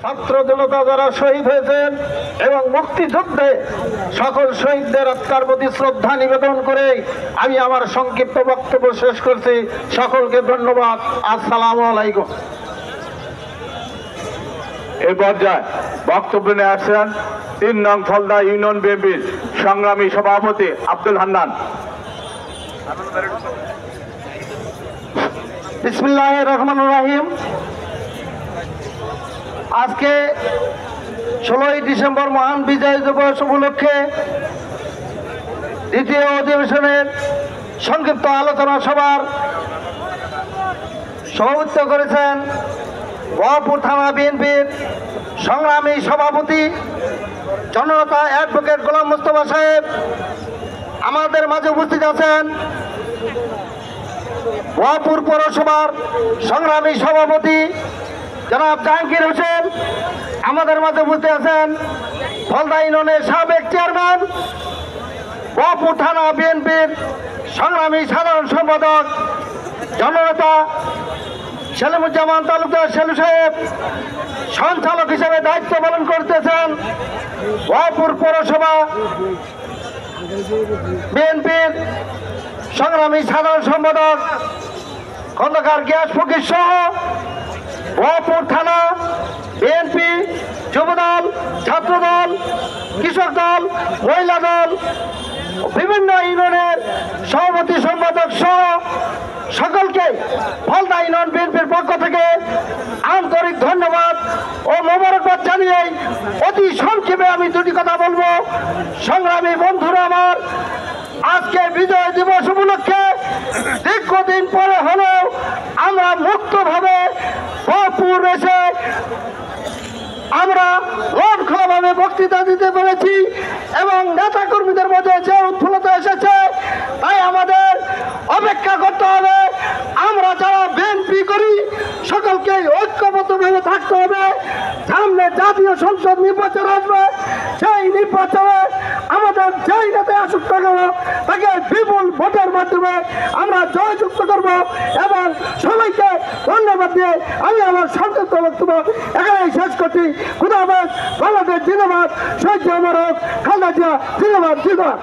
ছাত্র জনতা যারা শহীদ হয়েছেন এবং মুক্তিযুদ্ধে সকল শহীদদের আত্মার প্রতি শ্রদ্ধা নিবেদন করে আমি আমার সংক্ষিপ্ত বক্তব্য শেষ করছি। সকলকে ধন্যবাদ। আসসালামু আলাইকুম। এই পর্যায়ে বক্তব্য নিয়ে আসছেন ৩ নং ফলদা ইউনিয়ন বিএনপির সংগ্রামী সভাপতি আব্দুল হান্নান। বিসমিল্লাহির রহমানির রহিম। আজকে 16ই ডিসেম্বর মহান বিজয় দিবস উপলক্ষে দ্বিতীয় অধিবেশনের সংক্ষিপ্ত আলোচনা সভার সভাপতিত্ব করেছেন ওয়াপুর থানা বিএনপির সংগ্রামী সভাপতি জনতা অ্যাডভোকেট গোলাম মোস্তফা সাহেব। আমাদের মাঝে উপস্থিত আছেন ওয়াপুর পৌরসভার সংগ্রামী সভাপতি জনাব জাহাঙ্গীর হোসেন। আমাদের মাঝে উপস্থিত আছেন ফলদা ইউনিয়নের সাবেক চেয়ারম্যান ওয়াপুর থানা বিএনপির সংগ্রামী সাধারণ সম্পাদক জননেতা সেলিমুজ্জামান তালুকদার সেলু সাহেব। সঞ্চালক হিসেবে দায়িত্ব পালন করতেছেন ওয়াপুর পৌরসভা বিএনপির সংগ্রামী সাধারণ সম্পাদক খন্দকার গিয়াস ফকির সহ ওয়াপুর থানা বিএনপি যুবদল, ছাত্রদল, কৃষক দল, মহিলা দল, বিভিন্ন ইউনিয়নের সভাপতি সম্পাদক সহ সকলকে ফলদা ইউনিয়ন বিএনপির পক্ষ থেকে আন্তরিক ধন্যবাদ ও মোবারকবাদ জানিয়ে অতি সংক্ষেপে আমি দুটি কথা বলবো। সংগ্রামী বন্ধুরা আমার, আজকে বিজয় দিবস উপলক্ষে দীর্ঘদিন পরে হলেও আমরা মুক্তভাবে ভরপুর এসে আমরা মন খোলাভাবে বক্তৃতা দিতে পেরেছি এবং নেতা কর্মীদের মধ্যে যে উৎফুল্লতা এসেছে তাই আমাদের অপেক্ষা করতে হবে। আমরা যারা বিএনপি করি সকলকে ঐক্যবদ্ধভাবে থাকতে হবে। সামনে জাতীয় সংসদ নির্বাচন আসবে, সেই নির্বাচনে আমাদের যেই নেতা আসুক না কেন তাকে বিপুল ভোটের মাধ্যমে আমরা জয়যুক্ত করব এবং সবাইকে ধন্যবাদ দিয়ে আমি আমার সংক্ষিপ্ত বক্তব্য এখানেই শেষ করছি। খুদা হাফেজ। বাংলাদেশ জিন্দাবাদ। শহীদ অমর হোক। খালেদা জিয়া জিন্দাবাদ।